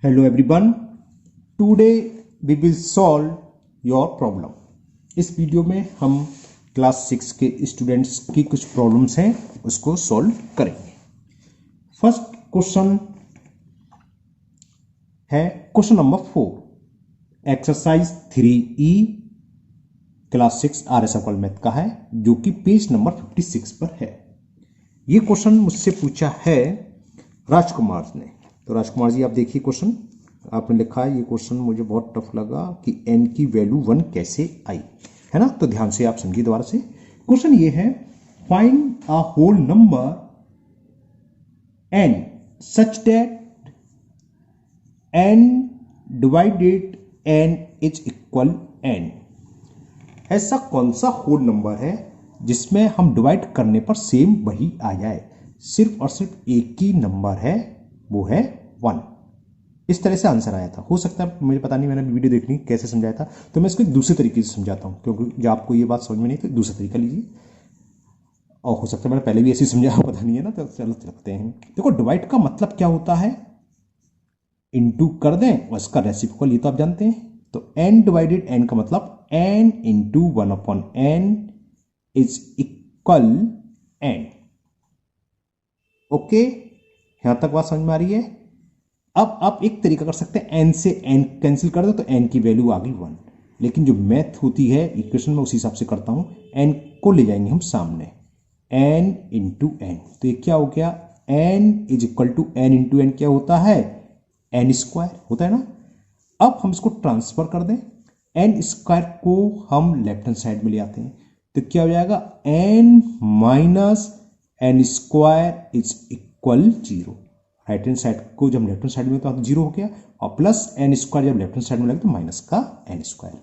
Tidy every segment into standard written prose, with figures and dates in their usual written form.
Hello everyone, today we will solve your problem। इस video में हम क्लास 6 के स्टूडेंट्स की कुछ प्रॉब्लम्स हैं उसको सॉल्व करेंगे। फर्स्ट क्वेश्चन है question number 4, exercise 3E class 6 RS अकल मैथ का है, जो कि पेज नंबर 56 पर है। ये क्वेश्चन मुझसे पूछा है राजकुमार ने। तो राजकुमार जी आप देखिए क्वेश्चन, आपने लिखा है ये क्वेश्चन मुझे बहुत टफ लगा कि n की वैल्यू 1 कैसे आई, है ना। तो ध्यान से आप समझिए दोबारा से। क्वेश्चन ये है, find a whole number n such that n divided n is equal n। ऐसा कौन सा होल नंबर है जिसमें हम डिवाइड करने पर सेम वही आ जाए, सिर्फ और सिर्फ एक ही नंबर है, वो है 1। इस तरह से आंसर आया था। हो सकता है, मुझे पता नहीं, मैंने वीडियो देखनी कैसे समझाया था, तो मैं इसको एक दूसरे तरीके से समझाता हूं, क्योंकि जब आपको ये बात समझ में नहीं तो दूसरा तरीका लीजिए। और हो सकता है मैंने पहले भी ऐसे समझाया, पता नहीं है ना, तो चलो रखते हैं। देखो, डिवाइड का मतलब क्या होता है, इनटू कर दें और इसका रेसिप्रोकल, ये तो आप जानते हैं। तो n डिवाइडेड n का मतलब n into 1/n is equal n। Okay, यहां तक बात समझ में आ रही है। अब आप एक तरीका कर सकते हैं, n से n कैंसिल कर दो तो n की वैल्यू आ गई 1। लेकिन जो मैथ होती है इक्वेशन में, उसी हिसाब से करता हूं। n को ले जाएंगे हम सामने, n इंटू n, तो ये क्या हो गया, n is equal to n into n क्या होता है, n स्क्वायर होता है ना। अब हम इसको ट्रांसफर कर दें, n स्क्वायर को हम लेफ्ट हैंड साइड में ले आते हैं, तो क्या हो जाएगा, n minus n square is equal 0। Right hand side को जब लेफ्ट हैंड साइड में तो 0 हो गया, और प्लस n स्क्वायर जब लेफ्ट हैंड साइड में लगे तो माइनस का n स्क्वायर।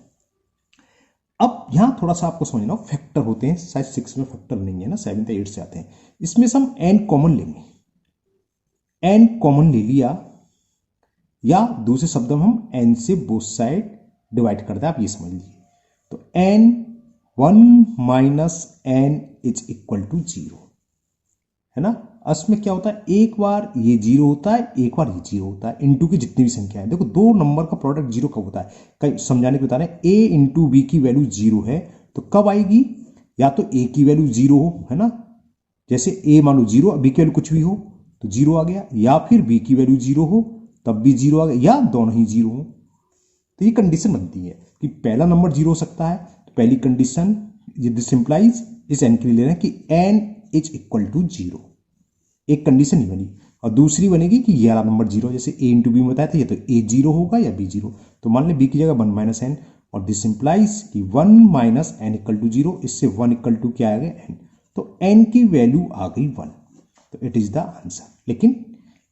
अब यहां थोड़ा सा आपको समझना, फैक्टर होते हैं, शायद 6 में फैक्टर नहीं है ना, 7 या 8 से आते हैं। इसमें से हम n कॉमन लेंगे, n कॉमन ले लिया, या दूसरे शब्दों में हम n से बोथ साइड डिवाइड कर दें, आप ये समझ लीजिए। तो n 1 minus n is equal to 0, है ना। इसमें क्या होता है, एक बार ये 0 होता है, एक बार ये 0 होता है, इंटू की जितनी भी संख्या है। देखो, दो नंबर का प्रोडक्ट 0 कब होता है, कहीं समझाने के बता रहे हैं। a इंटू बी की वैल्यू 0 है, तो कब आएगी, या तो a की वैल्यू 0 हो, है ना, जैसे a मान लो 0, b की वैल्यू कुछ भी हो तो 0 आ गया, या फिर b की वैल्यू 0 हो तब भी 0 आ गया, या दोनों ही 0 हो। तो ये कंडीशन बनती है कि पहला नंबर 0 हो सकता है। तो पहली कंडीशन, दिस इंप्लाइज, इस n के लिए ले रहे हैं कि n इज इक्वल टू 0, एक कंडीशन ही बनी। और दूसरी बनेगी कि ये वाला नंबर 0, जैसे a इंटू बी में बताया था, ये तो a 0 होगा या b 0। तो मान लें b की जगह 1 माइनस n, और दिस इंप्लाइज कि 1 माइनस n इक्वल टू 0, इससे 1 इक्वल टू क्या आ गया, n। तो n की वैल्यू आ गई 1, तो इट इज द आंसर। लेकिन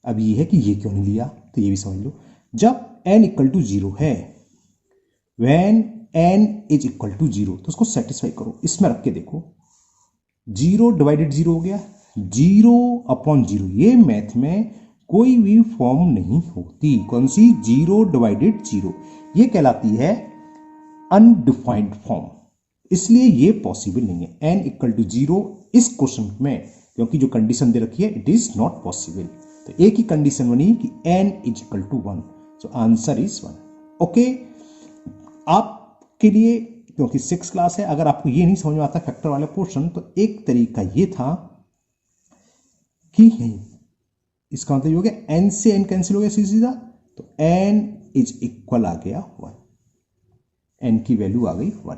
अब ये है कि ये क्यों नहीं लिया, तो ये भी समझ लो। जब n इक्वल टू 0 है, when n is equal to 0, तो उसको सेटिस्फाई करो, इसमें रख के देखो, 0 डिवाइडेड 0 हो गया, 0/0। ये मैथ में कोई भी फॉर्म नहीं होती, कौन सी, 0 डिवाइडेड 0, ये कहलाती है अनडिफाइंड फॉर्म, इसलिए ये पॉसिबल नहीं है। n इक्वल टू 0 इस क्वेश्चन में, क्योंकि जो कंडीशन दे रखी है, इट इज नॉट पॉसिबल। तो एक ही कंडीशन बनी कि n is equal to 1, so answer is 1। Okay, आपके लिए, क्योंकि 6 क्लास है, अगर आपको ये नहीं समझ में आता फैक्टर वाला पोर्शन, तो एक तरीका ये था कि इसका मतलब ये हो गया, n से n कैंसिल हो गया सीधा, तो n इज इक्वल आ गया 1, n की वैल्यू आ गई 1।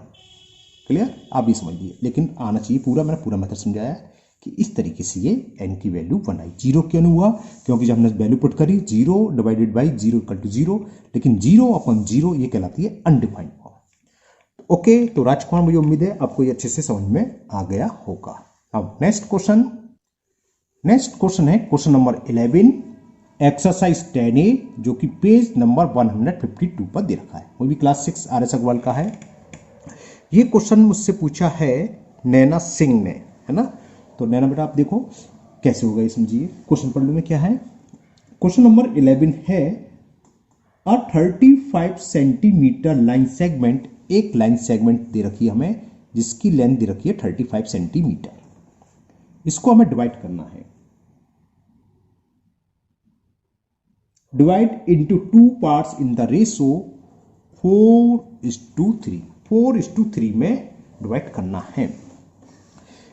क्लियर, आप भी समझ लिए, लेकिन आना चाहिए पूरा, मैंने पूरा मेथड समझाया कि इस तरीके से ये n की वैल्यू 1 आई। 0 क्यों नहीं हुआ, क्योंकि जब हमने वैल्यू पुट करी 0 डिवाइडेड बाई 0 इक्वल टू 0, लेकिन 0/0 ये कहलाती है अनडिफाइंड फॉर्म। ओके, तो राजकुमार, मुझे उम्मीद है आपको ये अच्छे से समझ में आ गया होगा। अब नेक्स्ट क्वेश्चन है क्वेश्चन नंबर 11, एक्सरसाइज 10A, जो कि पेज नंबर 152 पर दे रखा है, वो भी क्लास 6 RS अग्रवाल का है। ये क्वेश्चन मुझसे पूछा है नैना सिंह ने, है ना। तो नैना बेटा आप देखो कैसे होगा ये, समझिए। क्वेश्चन पढ़ लूँ मैं, क्या है। क्वेश्चन नंबर 11 है, अ 35 सेंटीमीटर लाइन सेगमेंट, एक लाइन सेगमेंट दे रखी है हमें, जिसकी लेंथ दे रखी है 35 सेंटीमीटर। इसको हमें डिवाइड करना है। Divide into two parts in the ratio 4:3। 4:3 में डिवाइड करना है,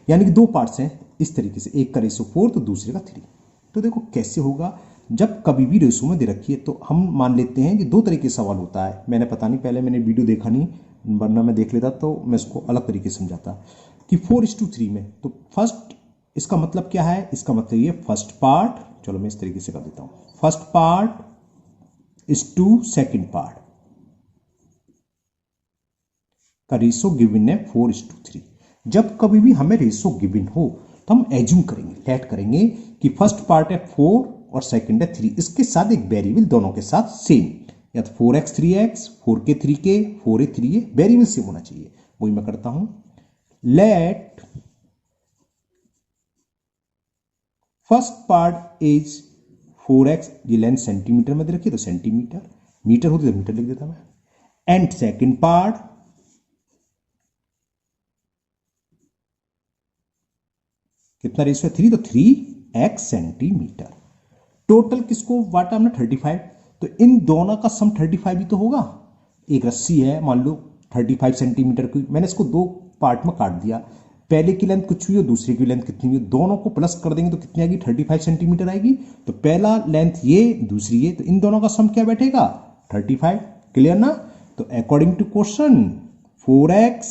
यानी कि दो पार्ट्स हैं इस तरीके से, एक का रेशो 4 तो दूसरे का 3। तो देखो कैसे होगा, जब कभी भी रेशो में दे रखी है तो हम मान लेते हैं कि दो तरीके से सवाल होता है। मैंने पता नहीं, पहले मैंने वीडियो देखा नहीं, वरना मैं देख लेता तो मैं इसको अलग तरीके से समझाता कि 4:3 में। तो फर्स्ट, इसका मतलब क्या है, इसका मतलब ये फर्स्ट पार्ट, चलो मैं इस तरीके से कर देता हूं, first part is to second part का रेशो गिवन है 4:3। जब कभी भी हमें रेशो गिवन हो तो हम एज्यूम करेंगे, लेट करेंगे कि फर्स्ट पार्ट है 4 और सेकंड है 3, इसके साथ एक वेरिएबल दोनों के साथ सेम, या तो 4x 3x, 4k 3k, 4a 3a, variable same होना चाहिए। वही मैं करता हूं, let first part is 4x, ये लेंथ सेंटीमीटर में दे रखी है तो सेंटीमीटर, मीटर होती तो मीटर लिख देता मैं, एंड सेकंड पार्ट कितना रेशियो है 3, तो 3x सेंटीमीटर। टोटल किसको बांटा हमने 35, तो इन दोनों का सम 35 ही तो होगा। एक रस्सी है मान लो 35 सेंटीमीटर की, मैंने इसको दो पार्ट में काट दिया, पहले की लेंथ कुछ हुई और दूसरे की लेंथ कितनी हुई, दोनों को प्लस कर देंगे तो कितनी आएगी 35 सेंटीमीटर आएगी। तो पहला लेंथ ये, दूसरी ये, तो इन दोनों का सम क्या बैठेगा 35। क्लियर ना? तो according to question 4x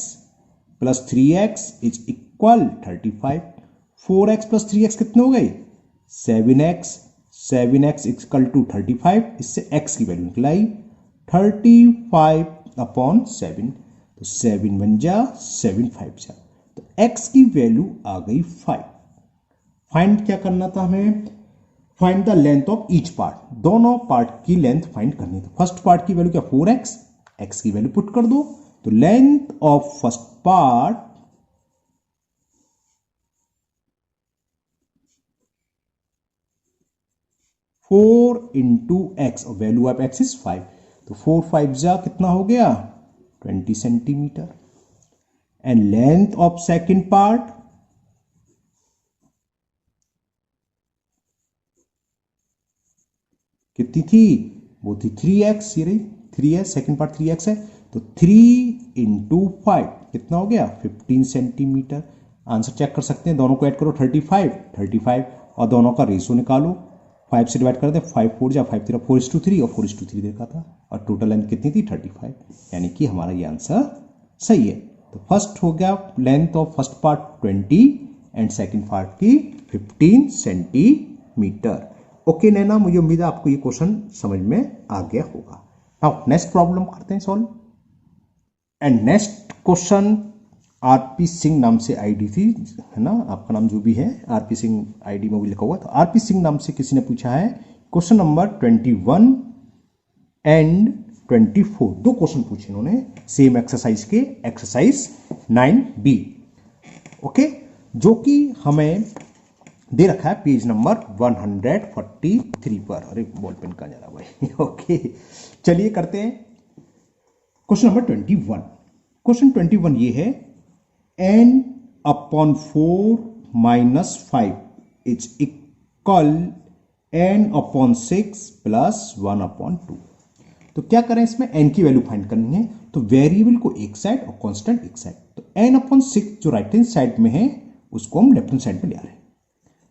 plus 3x is equal 35। 4x plus 3x कितने हो गए 7x, 7x इक्वल टू 35, इससे x की वैल्यू निकलाई 35/7, तो 7 बन जा 7 5 जा, तो x की वैल्यू आ गई 5। फाइंड क्या करना था हमें, find the length of each part, दोनों पार्ट की लेंथ फाइंड करनी थी। फर्स्ट पार्ट की वैल्यू क्या 4x, x की वैल्यू पुट कर दो, तो length of first part four into x, और वैल्यू ऑफ एक्स इज 5, तो 4 5 जा कितना हो गया 20 centimetre. And length of second part कितनी थी, वो थी 3x, ये रही 3 है, सेकेंड पार्ट 3x है, तो 3 इंटू 5 कितना हो गया 15 सेंटीमीटर। आंसर चेक कर सकते हैं, दोनों को ऐड करो 35 और दोनों का रेशो निकालो, 5 से डिवाइड कर दे, 5 4 जा 5 3 4:3 और 4:3 देखा था, और टोटल लेंथ कितनी थी 35, यानी कि हमारा ये आंसर सही है। तो फर्स्ट हो गया length of first part 20 and second part की 15 सेंटीमीटर। ओके नैना, मुझे उम्मीद है आपको ये क्वेश्चन समझ में आ गया होगा। नाउ नेक्स्ट प्रॉब्लम करते हैं solve. And next question RP Singh नाम से आईडी थी, है ना, आपका नाम जो भी है आरपी सिंह आईडी में भी लिखा हुआ, तो आरपी सिंह नाम से किसी ने पूछा है क्वेश्चन नंबर 21 एंड 24, दो क्वेश्चन पूछे इन्होंने सेम एक्सरसाइज के, एक्सरसाइज 9B, ओके, जो कि हमें दे रखा है पेज नंबर 143 पर। अरे बॉल पेन कहां जा रहा भाई ओके, चलिए करते हैं क्वेश्चन नंबर 21। क्वेश्चन 21 ये है, n/4 - 5 इज इक्वल n/6 + 1/2। तो क्या करें, इसमें n की वैल्यू फाइंड करनी है, तो वेरिएबल को एक साइड और कांस्टेंट एक साइड, तो n/6 जो राइट हैंड साइड में है उसको हम लेफ्ट हैंड साइड में ले आ रहे हैं,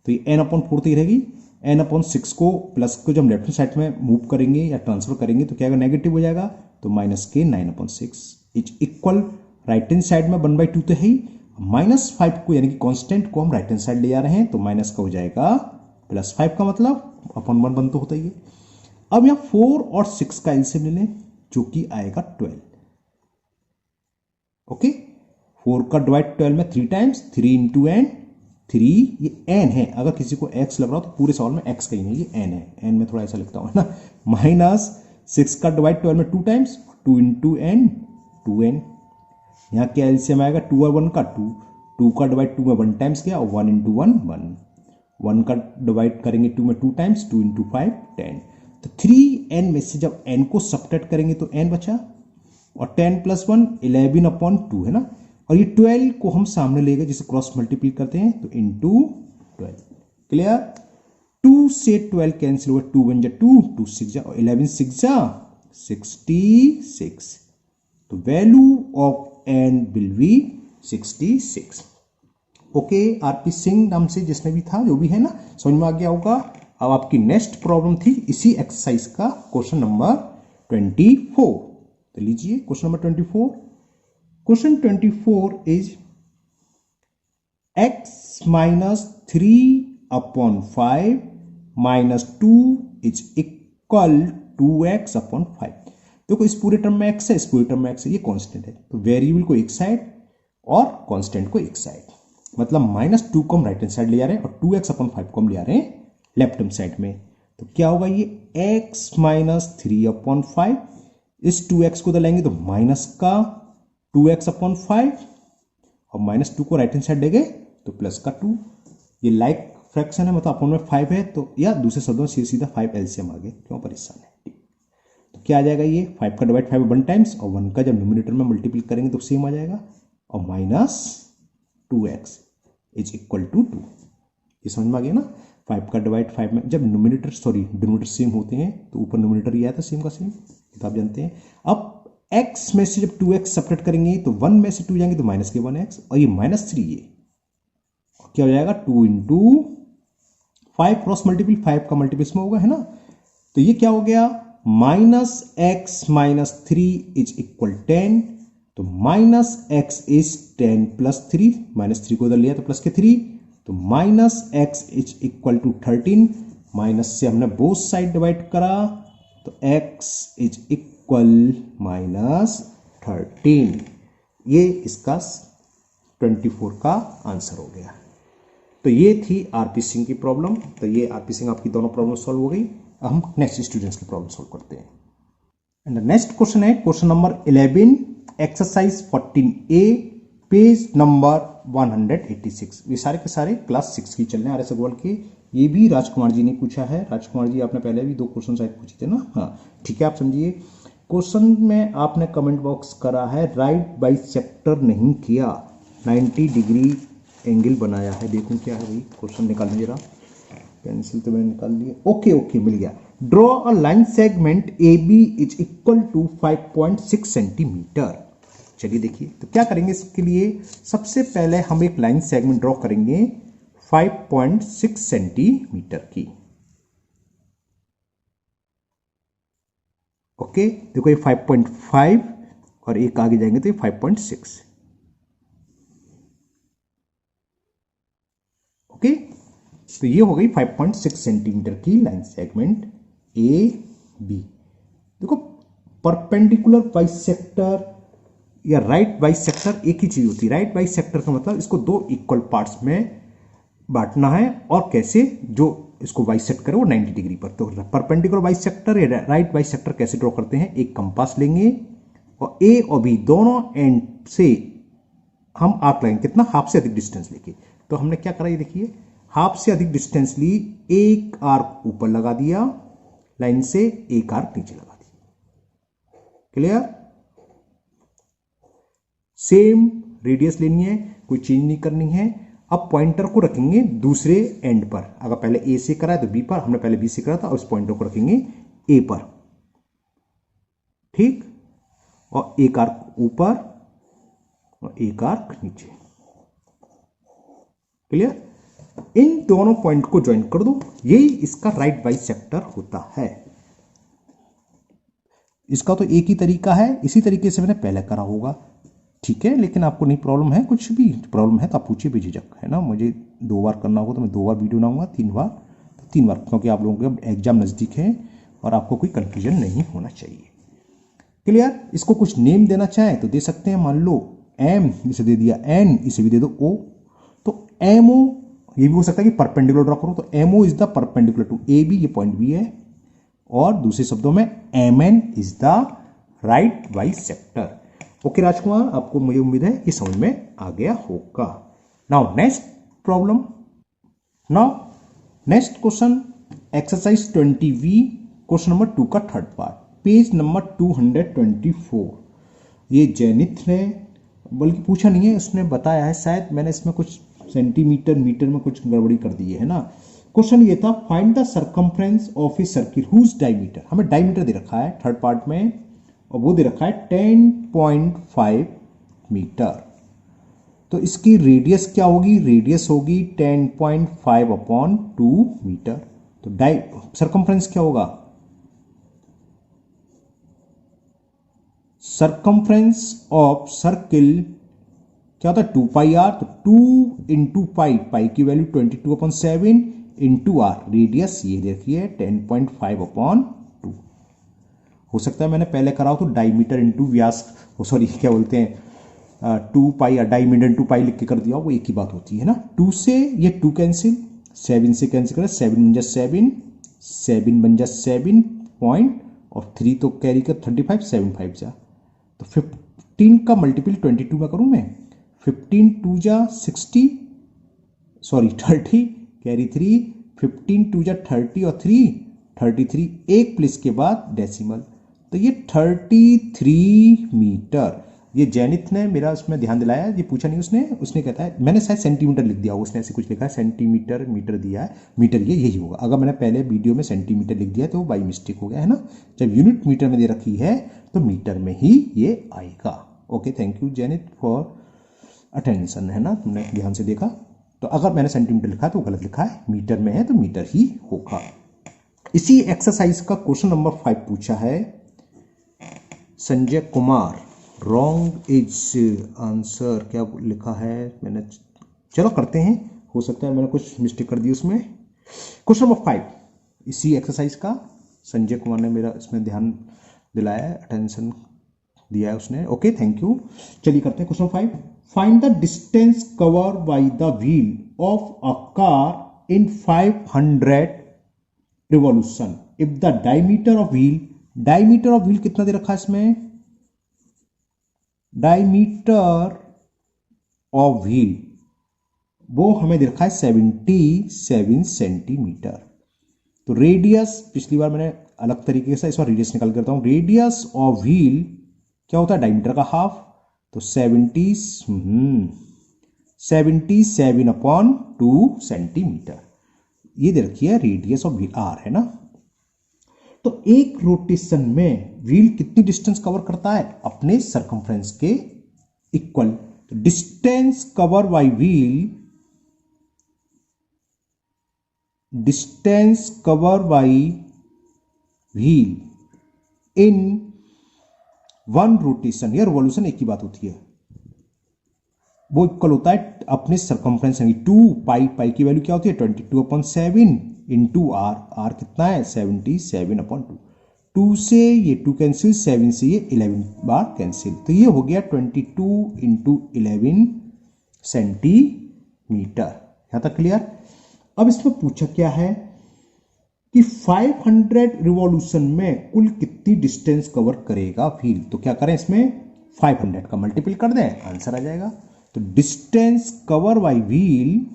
तो ये n/4 तो ही रहेगी, n/6 को प्लस को जब लेफ्ट हैंड साइड में मूव करेंगे या ट्रांसफर करेंगे तो क्या नेगेटिव हो जाएगा, तो -k 9/6 is equal, right hand side में 1/2 तो है ही, -5 को यानी कि कांस्टेंट को हम राइट हैंड साइड ले आ रहे हैं, तो माइनस का हो जाएगा +5 का मतलब अपॉन 1 बन तो होता ही है। अब यहां 4 और 6 का एलसीएम ले लें जो कि आएगा 12, ओके, 4 का डिवाइड 12 में 3 टाइम्स, 3 इंटू n, 3 ये n है, अगर किसी को x लग रहा हो तो पूरे सवाल में x कहीं नहीं, ये n है, n में थोड़ा ऐसा लिखता हूं ना, -6 का डिवाइड 12 में 2 टाइम्स, 2 इंटू n 2n, यहाँ क्या एलसीएम आएगा 2 और 1 का 2 का डिवाइड 2 में 1 टाइम्स गया, 1 इंटू 1 1 का डिवाइड करेंगे 2 में 2 टाइम्स, 2 इंटू 5 10, तो 3n में से जब n को सब्ट्रैक्ट करेंगे तो n बचा, और 10 + 1 11/2 है ना, और ये 12 को हम सामने ले गए जिसे क्रॉस मल्टीप्लाई करते हैं, तो इंटू 12। क्लियर? 2 से 12 कैंसिल हुआ, 2 1 जा 2, 2 6 जा, 11 6 जा 66। तो value of N will be 66। Okay, RP Singh नाम से जिसमें भी था, जो भी है ना, समझ में आ गया होगा। अब आपकी नेक्स्ट प्रॉब्लम थी इसी एक्सरसाइज का क्वेश्चन नंबर 24। तो लीजिए question number 24। Question 24 is x minus 3/5 minus 2 is equal to x upon 5। देखो इस पूरे टर्म में x है, इस पूरे टर्म में x है, ये कांस्टेंट है, तो वेरिएबल को एक साइड और कांस्टेंट को एक साइड, मतलब -2 को हम राइट हैंड साइड ले जा रहे हैं और 2x अपॉन 5 को हम ले आ रहे हैं लेफ्ट हैंड साइड में। तो क्या होगा, ये x माइनस 3/5, इस 2x को इधर लाएंगे तो माइनस का 2x अपॉन 5 और -2 को राइट हैंड साइड ले गए तो प्लस का 2। ये लाइक फ्रैक्शन है, मतलब अपॉन में 5 है, तो या दूसरे शब्दों में सीधा 5 एलसीएम आ गए, क्यों परेशान है। तो क्या आ जाएगा, ये 5 का डिवाइड 5 1 टाइम्स और 1 का जब न्यूमरेटर में मल्टीप्लाई करेंगे तो सेम आ जाएगा, और minus 2x is equal to 2। ये समझ में आ गया ना। 5 का डिवाइड 5 में जब डिनोमिनेटर सेम होते हैं तो ऊपर न्यूमरेटर ये आया था सेम का सेम, तो आप जानते हैं। अब x में से जब 2x सेपरेट करेंगे तो 1 में से 2 जाएंगे तो माइनस के 1x, और ये -3, ये क्या हो जाएगा 2 इंटू 5 क्रॉस मल्टीपल, 5 का मल्टीपल इसमें होगा, है ना। तो ये क्या हो गया, -x माइनस 3 इज इक्वल 10। तो -x इज 10 प्लस 3, -3 को इधर लिया तो प्लस के 3, तो -x is equal to 13। Minus से हमने बोथ साइड डिवाइड करा तो x इज इक्वल -13। ये इसका 24 का आंसर हो गया। तो ये थी आरपी सिंह की प्रॉब्लम। तो ये आरपी सिंह आपकी दोनों प्रॉब्लम सॉल्व हो गई। अब हम नेक्स्ट स्टूडेंट्स की प्रॉब्लम सॉल्व करते हैं। एंड द नेक्स्ट क्वेश्चन है question number 11, exercise 14A, page number 186। ये सारे के सारे क्लास 6 की चल रहे हैं, आर एस अग्रवाल के। ये भी राजकुमार जी ने पूछा है। राजकुमार जी आपने पहले भी 2 क्वेश्चन शायद पूछे थे ना। हाँ ठीक है, आप समझिए। क्वेश्चन में आपने कमेंट बॉक्स करा है राइट बाइसेक्टर नहीं किया, 90 डिग्री एंगल बनाया है। देखूं क्या है भाई, क्वेश्चन निकालने जरा, पेंसिल तो मैंने निकाल लिया। ओके मिल गया। Draw a line segment A B is equal to 5.6 centimetre. चलिए देखिए, तो क्या करेंगे इसके लिए, सबसे पहले हम एक लाइन सेगमेंट ड्रॉ करेंगे 5.6 सेंटीमीटर की। ओके, देखो ये 5.5 और एक आगे जाएंगे तो ये 5.6। ओके, तो ये हो गई 5.6 सेंटीमीटर की लाइन सेगमेंट ए बी। देखो परपेंडिकुलर बाइसेक्टर या राइट बाइसेक्टर एक ही चीज होती है। राइट बाइसेक्टर का मतलब इसको 2 इक्वल पार्ट्स में बांटना है, और कैसे, जो इसको बाइसेक्ट करे वो 90 डिग्री पर। तो परपेंडिकुलर बाइसेक्टर या राइट बाइसेक्टर कैसे ड्रॉ करते हैं, एक कंपास लेंगे और ए और बी दोनों एंड से हम आर्क लगाएंगे, कितना, हाफ से अधिक डिस्टेंस लेके। तो हमने क्या करा, ये देखिए, हाफ से अधिक डिस्टेंस ली, एक आर्क ऊपर लगा दिया लाइन से, एक आर्क नीचे लगा दिया। क्लियर। सेम रेडियस लेनी है, कोई चेंज नहीं करनी है। अब पॉइंटर को रखेंगे दूसरे एंड पर। अगर पहले ए से करा है तो बी पर, हमने पहले बी से करा था, और इस पॉइंटर को रखेंगे ए पर, ठीक। और एक आर्क ऊपर और एक आर्क नीचे। क्लियर। इन दोनों पॉइंट को ज्वाइन कर दो, यही इसका राइट बाइसेक्टर होता है। इसका तो एक ही तरीका है, इसी तरीके से मैंने पहले करा होगा, ठीक है। लेकिन आपको नहीं प्रॉब्लम है, कुछ भी प्रॉब्लम है तो आप पूछिए बेझिझक, है ना। मुझे 2 बार करना होगा तो मैं 2 बार वीडियो बनाऊंगा, 3 बार तो 3 बार, क्योंकि आप लोगों के एग्जाम नज़दीक है और आपको कोई कन्फ्यूजन नहीं होना चाहिए। क्लियर। इसको कुछ नेम देना चाहें तो दे सकते हैं। मान लो एम इसे दे दिया, एन इसे भी दे दो, ओ। तो एम ओ ये भी हो सकता है कि परपेंडिकुलर ड्रॉ करो, तो M O is the perpendicular to A B, ये पॉइंट बी है। और दूसरे शब्दों में M N is the right bisector. Okay Rajkumar, आपको मुझे उम्मीद है ये समझ में आ गया होगा। Now next problem. Now next question, exercise 20V, question number 2 का थर्ड पार्ट, पेज नंबर 224। ये जैनिथ ने बल्कि पूछा नहीं है, उसने बताया है, शायद मैंने इसमें कुछ सेंटीमीटर मीटर में कुछ गड़बड़ी कर दी है ना। क्वेश्चन ये था, find the circumference of a circle whose diameter, हमें डायमीटर दे रखा है थर्ड पार्ट में और वो दे रखा है 10.5 मीटर। तो इसकी रेडियस क्या होगी, रेडियस होगी 10.5 अपॉन 2 मीटर। तो सरकमफ्रेंस क्या होगा, सरकमफ्रेंस ऑफ सर्किल क्या होता है 2 पाई आर। तो 2 इंटू पाई, पाई की वैल्यू 22/7 इंटू आर, रेडियस ये देखिए 10.5 अपॉन 2। हो सकता है मैंने पहले करा हो तो डायमीटर इंटू व्यास, सॉरी क्या बोलते हैं 2 पाई या डायमीटर इंटू पाई लिख के कर दिया, वो एक ही बात होती है ना। 2 से ये 2 कैंसिल, 7 से कैंसिल करें, 7 बन जा 7, 7 बन जा 7 पॉइंट और 3 तो कैरी कर 35, 7 5 जा, तो 15 का मल्टीपल 22 में करूं मैं, 15 2 जा 60, सॉरी 30 कैरी 3, 15 2 जा 30 और 3 33, एक प्लेस के बाद डेसिमल, तो ये 33 मीटर। ये जैनिथ ने मेरा उसमें ध्यान दिलाया, ये पूछा नहीं उसने कहता है, मैंने शायद सेंटीमीटर लिख दिया, उसने ऐसे कुछ लिखा है सेंटीमीटर, मीटर दिया है, मीटर ये यही होगा। अगर मैंने पहले वीडियो में सेंटीमीटर लिख दिया तो वो बाई मिस्टेक हो गया है ना। जब यूनिट मीटर में दे रखी है तो मीटर में ही ये आएगा। Okay, thank you zenith for attention, है ना, तुमने ध्यान से देखा। तो अगर मैंने सेंटीमीटर लिखा है तो गलत लिखा है, मीटर में है तो मीटर ही होगा। इसी एक्सरसाइज का क्वेश्चन नंबर 5 पूछा है Sanjay Kumar, wrong is answer क्या लिखा है मैंने, चलो करते हैं, हो सकता है मैंने कुछ मिस्टेक कर दी उसमें। क्वेश्चन नंबर 5 इसी एक्सरसाइज का, संजय कुमार ने मेरा इसमें ध्यान दिलाया है, अटेंशन दिया है उसने। Okay, thank you. चलिए करते हैं question 5। Find the distance cover by the wheel of a car in 500 revolution if the diameter of wheel, diameter of wheel कितना दे रखा है इसमें, डायमीटर ऑफ व्हील वो हमें दे रखा है 77 सेंटीमीटर। तो रेडियस, पिछली बार मैंने अलग तरीके से, इस बार रेडियस निकाल करता हूं, रेडियस ऑफ व्हील क्या होता है डायमीटर का हाफ, तो 77 अपॉन 2 सेंटीमीटर, ये दे रखी है रेडियस ऑफ व्हील आर, है ना। तो एक रोटेशन में व्हील कितनी डिस्टेंस कवर करता है, अपने सरकमफ्रेंस के इक्वल। तो distance cover by wheel, distance cover by wheel in 1 rotation या रिवॉल्यूशन एक ही बात होती है, वो इक्वल होता है अपने सरकमफ्रेंस, 2 पाई, पाई की वैल्यू क्या होती है 22/7 इंटू आर, आर कितना है 77/2, 2 से ये 2 कैंसिल, 7 से ये 11 बार कैंसिल, तो ये हो गया 22 इंटू 11 सेंटीमीटर। यहां तक क्लियर। अब इसमें पूछा क्या है कि 500 रिवॉल्यूशन में कुल कितनी डिस्टेंस कवर करेगा व्हील। तो क्या करें, इसमें 500 का मल्टीपल कर दें, आंसर आ जाएगा। तो distance cover by wheel,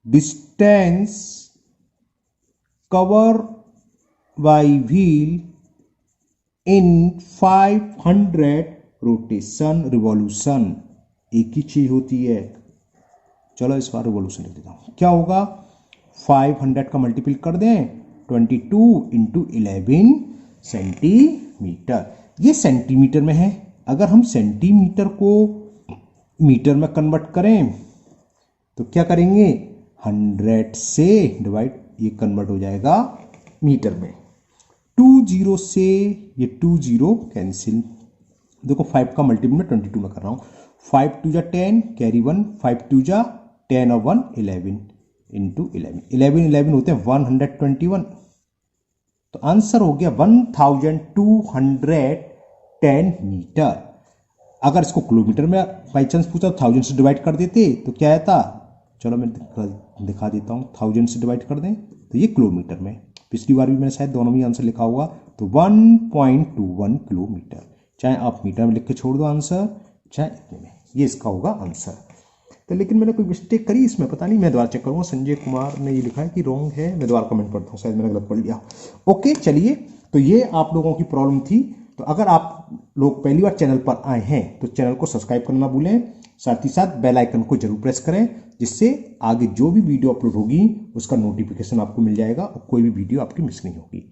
distance cover by wheel in 500 rotation, revolution एक ही चीज होती है। चलो इस बार रिवॉल्यूशन लिख देता हूं, क्या होगा 500 का मल्टीपल कर दें 22 इंटू 11 सेंटीमीटर, ये सेंटीमीटर में है। अगर हम सेंटीमीटर को मीटर में कन्वर्ट करें तो क्या करेंगे, 100 से डिवाइड, ये कन्वर्ट हो जाएगा मीटर में। 2 0 से ये 2 0 कैंसिल, देखो 5 का मल्टीपल में 22 में कर रहा हूं, 5 2 जा 10 कैरी 1, 5 2 जा 10 और 1 11 इंटू 11, 11 होते हैं 121, तो आंसर हो गया 1210 मीटर। अगर इसको किलोमीटर में बाई चांस पूछा 1000 से डिवाइड कर देते तो क्या आता, चलो मैं दिखा देता हूँ, 1000 से डिवाइड कर दें तो ये किलोमीटर में, पिछली बार भी मैंने शायद दोनों में आंसर लिखा होगा, तो 1.21 किलोमीटर। चाहे आप मीटर में लिख के छोड़ दो आंसर, चाहे इतने में, ये इसका होगा आंसर। तो लेकिन मैंने कोई मिस्टेक करी इसमें, पता नहीं, मैं दोबारा चेक करूँगा। संजय कुमार ने ये लिखा है कि रॉन्ग है, मैं दोबारा कमेंट पढ़ता हूँ, शायद मैंने गलत पढ़ लिया। ओके चलिए, तो ये आप लोगों की प्रॉब्लम थी। तो अगर आप लोग पहली बार चैनल पर आए हैं तो चैनल को सब्सक्राइब करना भूलें, साथ ही साथ बेल आइकन को जरूर प्रेस करें, जिससे आगे जो भी वीडियो अपलोड होगी उसका नोटिफिकेशन आपको मिल जाएगा और कोई भी वीडियो आपकी मिस नहीं होगी।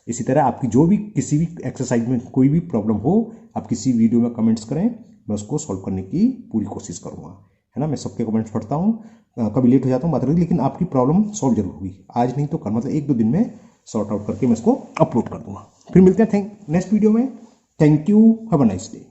इसी तरह आपकी जो भी किसी भी एक्सरसाइज में कोई भी प्रॉब्लम हो, आप किसी वीडियो में कमेंट्स करें, मैं उसको सॉल्व करने की पूरी कोशिश करूँगा, है ना। मैं सबके कमेंट्स पढ़ता हूँ, कभी लेट हो जाता हूँ बात रही, लेकिन आपकी प्रॉब्लम सॉल्व जरूर होगी। आज नहीं तो कल, मतलब 1-2 दिन में सॉर्ट आउट करके मैं इसको अपलोड कर दूंगा। फिर मिलते हैं नेक्स्ट वीडियो में। Thank you, have a nice day.